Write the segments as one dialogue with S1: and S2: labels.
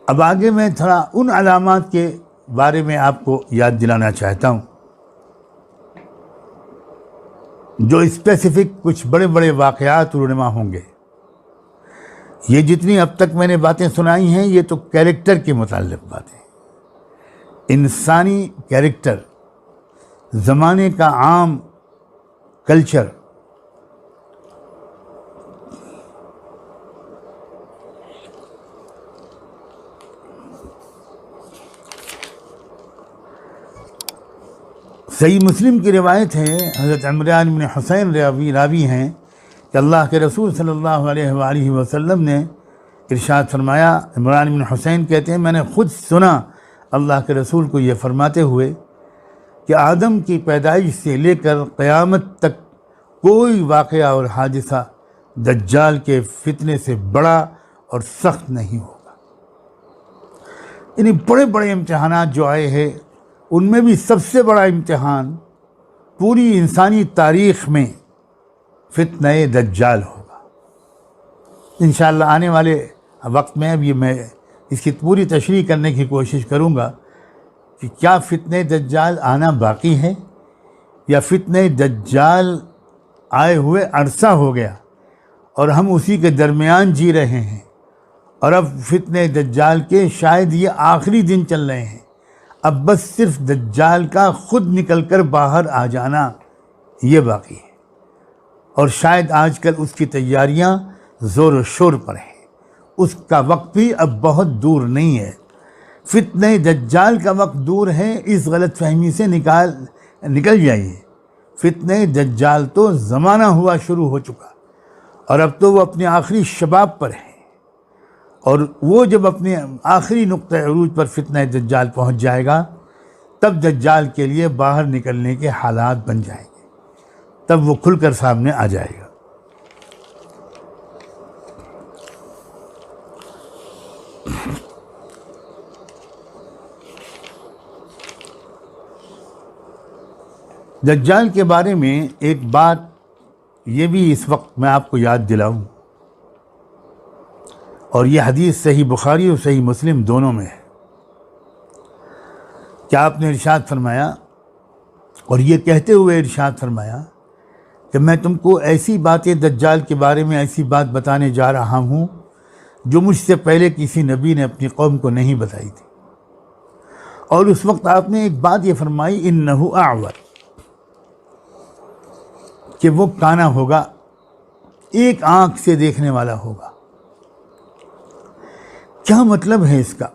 S1: اب آگے میں تھوڑا ان علامات کے بارے میں آپ کو یاد دلانا چاہتا ہوں جو اسپیسیفک کچھ بڑے بڑے واقعات رونما ہوں گے. یہ جتنی اب تک میں نے باتیں سنائی ہیں یہ تو کیریکٹر کے متعلق باتیں، انسانی کیریکٹر، زمانے کا عام کلچر. صحیح مسلم کی روایت ہے، حضرت عمران بن حسین راوی ہیں کہ اللہ کے رسول صلی اللہ علیہ وآلہ وسلم نے ارشاد فرمایا. عمران بن حسین کہتے ہیں میں نے خود سنا اللہ کے رسول کو یہ فرماتے ہوئے کہ آدم کی پیدائش سے لے کر قیامت تک کوئی واقعہ اور حادثہ دجال کے فتنے سے بڑا اور سخت نہیں ہوگا. یعنی بڑے بڑے امتحانات جو آئے ہیں ان میں بھی سب سے بڑا امتحان پوری انسانی تاریخ میں فتنہ دجال ہوگا. انشاءاللہ آنے والے وقت میں اب یہ میں اس کی پوری تشریح کرنے کی کوشش کروں گا کہ کیا فتنہ دجال آنا باقی ہے یا فتنہ دجال آئے ہوئے عرصہ ہو گیا اور ہم اسی کے درمیان جی رہے ہیں اور اب فتنہ دجال کے شاید یہ آخری دن چل رہے ہیں. اب بس صرف دجال کا خود نکل کر باہر آ جانا یہ باقی ہے اور شاید آج کل اس کی تیاریاں زور و شور پر ہیں. اس کا وقت بھی اب بہت دور نہیں ہے. فتنہ دجال کا وقت دور ہے، اس غلط فہمی سے نکل جائیے. فتنہ دجال تو زمانہ ہوا شروع ہو چکا اور اب تو وہ اپنے آخری شباب پر ہے اور وہ جب اپنے آخری نقطہ عروج پر فتنہ دجال پہنچ جائے گا تب دجال کے لیے باہر نکلنے کے حالات بن جائیں گے، تب وہ کھل کر سامنے آ جائے گا. دجال کے بارے میں ایک بات یہ بھی اس وقت میں آپ کو یاد دلاؤں، اور یہ حدیث صحیح بخاری اور صحیح مسلم دونوں میں ہے. کیا آپ نے ارشاد فرمایا اور یہ کہتے ہوئے ارشاد فرمایا کہ میں تم کو ایسی باتیں دجال کے بارے میں ایسی بات بتانے جا رہا ہوں جو مجھ سے پہلے کسی نبی نے اپنی قوم کو نہیں بتائی تھی. اور اس وقت آپ نے ایک بات یہ فرمائی انہ اعور، کہ وہ کانا ہوگا، ایک آنکھ سے دیکھنے والا ہوگا. کیا مطلب ہے اس کا؟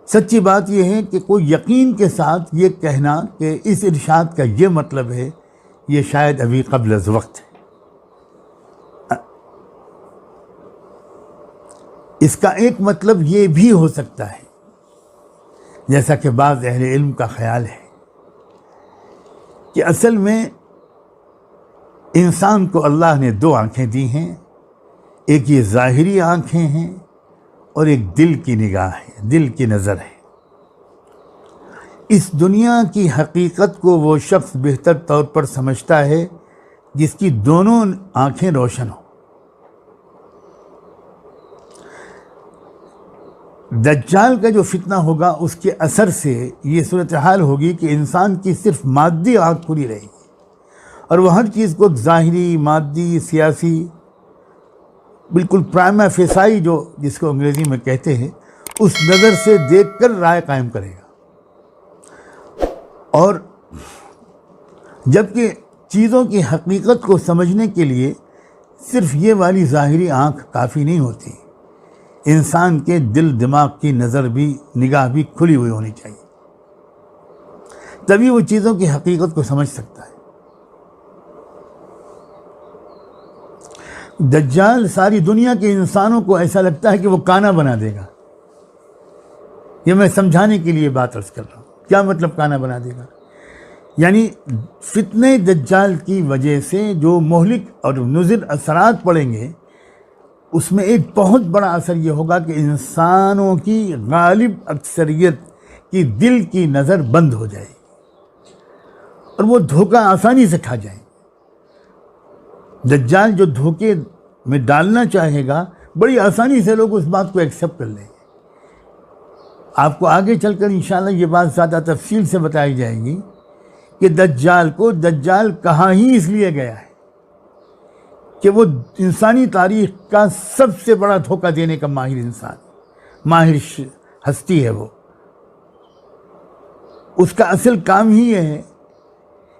S1: سچی بات یہ ہے کہ کوئی یقین کے ساتھ یہ کہنا کہ اس ارشاد کا یہ مطلب ہے یہ شاید ابھی قبل از وقت ہے. اس کا ایک مطلب یہ بھی ہو سکتا ہے جیسا کہ بعض اہل علم کا خیال ہے کہ اصل میں انسان کو اللہ نے دو آنکھیں دی ہیں، ایک یہ ظاہری آنکھیں ہیں اور ایک دل کی نگاہ ہے، دل کی نظر ہے. اس دنیا کی حقیقت کو وہ شخص بہتر طور پر سمجھتا ہے جس کی دونوں آنکھیں روشن ہوں. دجال کا جو فتنہ ہوگا اس کے اثر سے یہ صورتحال ہوگی کہ انسان کی صرف مادی آنکھ کھلی رہے گی اور وہ ہر چیز کو ظاہری، مادی، سیاسی، بالکل پرائما فیسائی جو جس کو انگریزی میں کہتے ہیں اس نظر سے دیکھ کر رائے قائم کرے گا. اور جبکہ چیزوں کی حقیقت کو سمجھنے کے لیے صرف یہ والی ظاہری آنکھ کافی نہیں ہوتی، انسان کے دل دماغ کی نظر بھی، نگاہ بھی کھلی ہوئی ہونی چاہیے، تبھی وہ چیزوں کی حقیقت کو سمجھ سکتا ہے. دجال ساری دنیا کے انسانوں کو ایسا لگتا ہے کہ وہ کانا بنا دے گا. یہ میں سمجھانے کے لیے بات عرض کر رہا ہوں. کیا مطلب کانا بنا دے گا؟ یعنی فتنہ دجال کی وجہ سے جو مہلک اور مضر اثرات پڑیں گے اس میں ایک بہت بڑا اثر یہ ہوگا کہ انسانوں کی غالب اکثریت کی دل کی نظر بند ہو جائے گی اور وہ دھوکہ آسانی سے کھا جائیں. دجال جو دھوکے میں ڈالنا چاہے گا بڑی آسانی سے لوگ اس بات کو ایکسیپٹ کر لیں گے آپ کو آگے چل کر انشاءاللہ یہ بات زیادہ تفصیل سے بتائی جائے گی کہ دجال کو دجال کہا ہی اس لیے گیا ہے کہ وہ انسانی تاریخ کا سب سے بڑا دھوکہ دینے کا ماہر انسان، ماہر ہستی ہے وہ۔ اس کا اصل کام ہی یہ ہے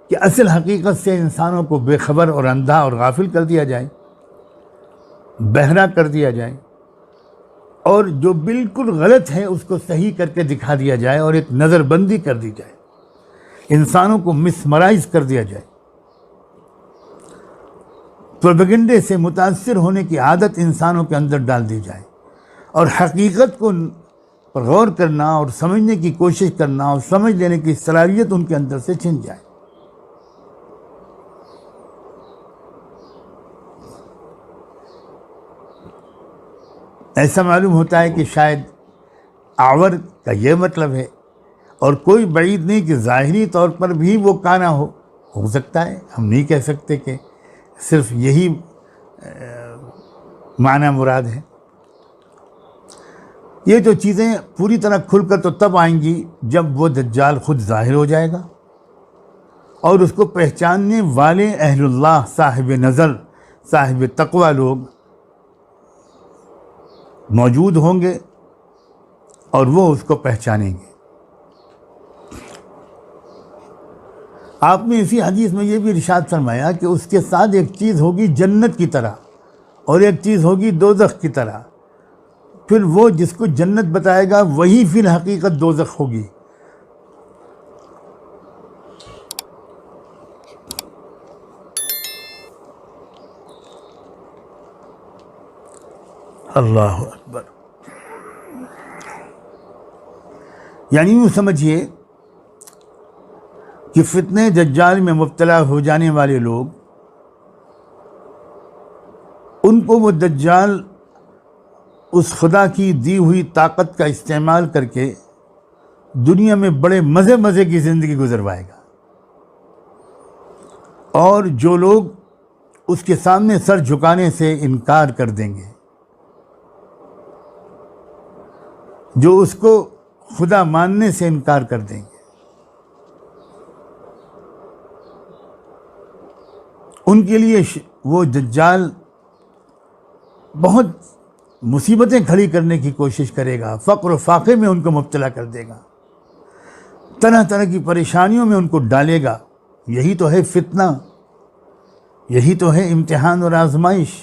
S1: کہ اصل حقیقت سے انسانوں کو بے خبر اور اندھا اور غافل کر دیا جائے، بہرا کر دیا جائے، اور جو بالکل غلط ہے اس کو صحیح کر کے دکھا دیا جائے، اور ایک نظر بندی کر دی جائے، انسانوں کو مسمرائز کر دیا جائے، پروپیگنڈے سے متاثر ہونے کی عادت انسانوں کے اندر ڈال دی جائے، اور حقیقت کو پر غور کرنا اور سمجھنے کی کوشش کرنا اور سمجھ لینے کی صلاحیت ان کے اندر سے چھن جائے۔ ایسا معلوم ہوتا ہے کہ شاید اعور کا یہ مطلب ہے، اور کوئی بعید نہیں کہ ظاہری طور پر بھی وہ کانا ہو سکتا ہے، ہم نہیں کہہ سکتے کہ صرف یہی معنی مراد ہے۔ یہ جو چیزیں پوری طرح کھل کر تو تب آئیں گی جب وہ دجال خود ظاہر ہو جائے گا، اور اس کو پہچاننے والے اہل اللہ، صاحب نظر، صاحب تقوی لوگ موجود ہوں گے، اور وہ اس کو پہچانیں گے۔ آپ نے اسی حدیث میں یہ بھی ارشاد فرمایا کہ اس کے ساتھ ایک چیز ہوگی جنت کی طرح، اور ایک چیز ہوگی دوزخ کی طرح۔ پھر وہ جس کو جنت بتائے گا وہی فی الحقیقت دوزخ ہوگی۔ اللہ اکبر۔ یعنی یوں سمجھیے کہ فتنہ دجال میں مبتلا ہو جانے والے لوگ، ان کو وہ دجال اس خدا کی دی ہوئی طاقت کا استعمال کر کے دنیا میں بڑے مزے کی زندگی گزروائے گا، اور جو لوگ اس کے سامنے سر جھکانے سے انکار کر دیں گے، جو اس کو خدا ماننے سے انکار کر دیں گے، ان کے لیے وہ دجال بہت مصیبتیں کھڑی کرنے کی کوشش کرے گا، فقر و فاقے میں ان کو مبتلا کر دے گا، طرح طرح کی پریشانیوں میں ان کو ڈالے گا۔ یہی تو ہے فتنہ، یہی تو ہے امتحان اور آزمائش۔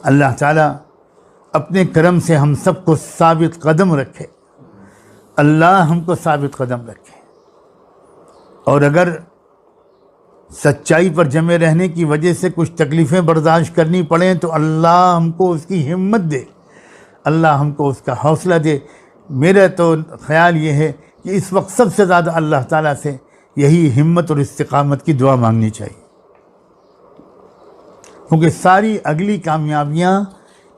S1: اللہ تعالیٰ اپنے کرم سے ہم سب کو ثابت قدم رکھے، اللہ ہم کو ثابت قدم رکھے، اور اگر سچائی پر جمے رہنے کی وجہ سے کچھ تکلیفیں برداشت کرنی پڑیں تو اللہ ہم کو اس کی ہمت دے، اللہ ہم کو اس کا حوصلہ دے۔ میرا تو خیال یہ ہے کہ اس وقت سب سے زیادہ اللہ تعالیٰ سے یہی ہمت اور استقامت کی دعا مانگنی چاہیے، کیونکہ ساری اگلی کامیابیاں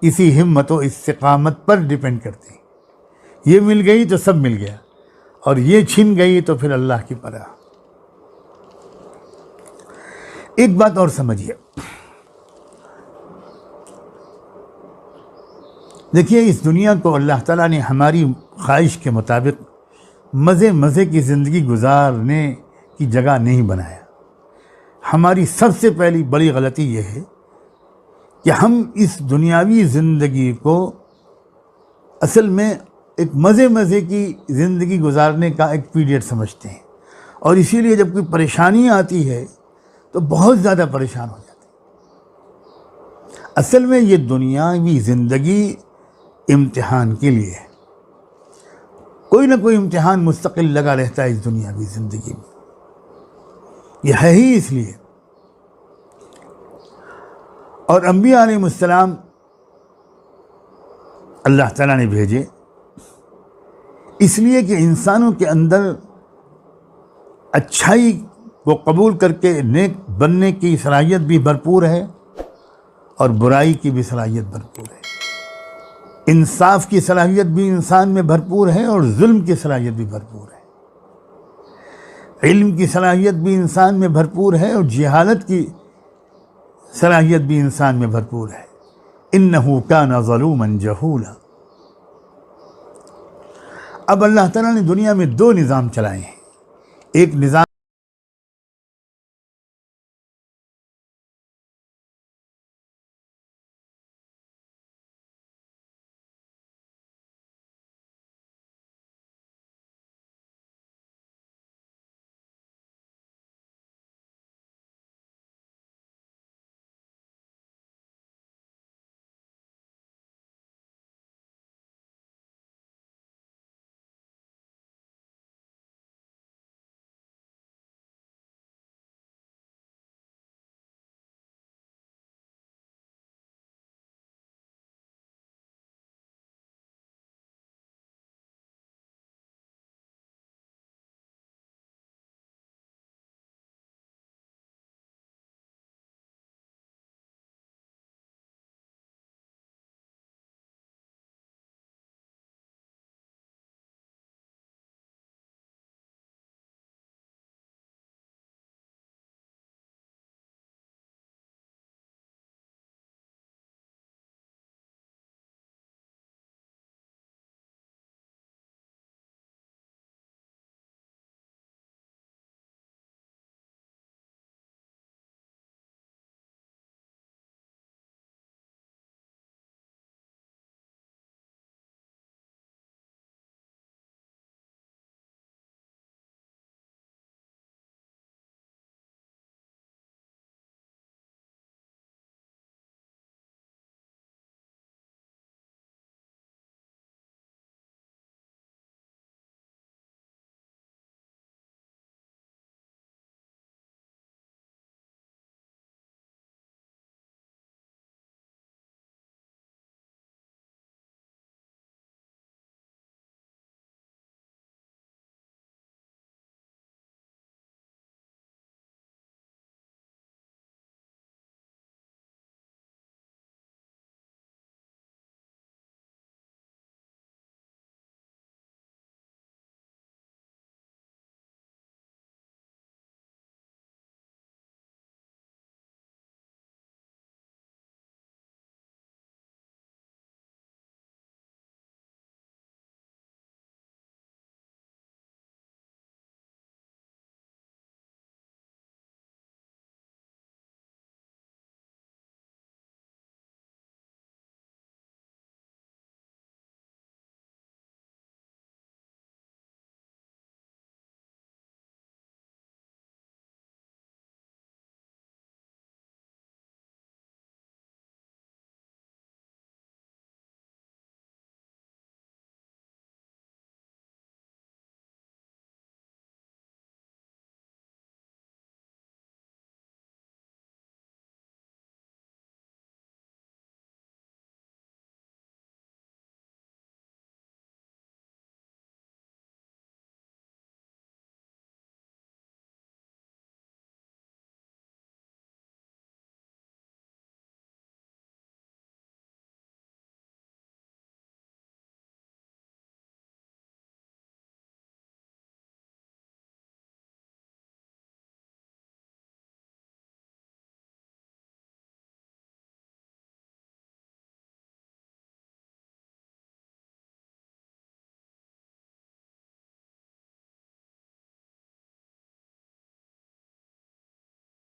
S1: اسی ہمت و استقامت پر ڈیپینڈ کرتی ہیں۔ یہ مل گئی تو سب مل گیا، اور یہ چھن گئی تو پھر اللہ کی پناہ۔ ایک بات اور سمجھیے، دیکھیے اس دنیا کو اللہ تعالیٰ نے ہماری خواہش کے مطابق مزے کی زندگی گزارنے کی جگہ نہیں بنایا۔ ہماری سب سے پہلی بڑی غلطی یہ ہے کہ ہم اس دنیاوی زندگی کو اصل میں ایک مزے کی زندگی گزارنے کا ایک پیریڈ سمجھتے ہیں، اور اسی لیے جب کوئی پریشانی آتی ہے تو بہت زیادہ پریشان ہو جاتے ہیں۔ اصل میں یہ دنیاوی زندگی امتحان کے لیے ہے، کوئی نہ کوئی امتحان مستقل لگا رہتا ہے اس دنیاوی زندگی میں، یہ ہے ہی اس لیے۔ اور انبیاء علیہ السلام اللہ تعالیٰ نے بھیجے اس لیے کہ انسانوں کے اندر اچھائی کو قبول کر کے نیک بننے کی صلاحیت بھی بھرپور ہے، اور برائی کی بھی صلاحیت بھرپور ہے۔ انصاف کی صلاحیت بھی انسان میں بھرپور ہے، اور ظلم کی صلاحیت بھی بھرپور ہے۔ علم کی صلاحیت بھی انسان میں بھرپور ہے، اور جہالت کی صلاحیت بھی انسان میں بھرپور ہے۔ انہ کان ظلوما جہولا۔ اب اللہ تعالیٰ نے دنیا میں دو نظام چلائے ہیں۔ ایک نظام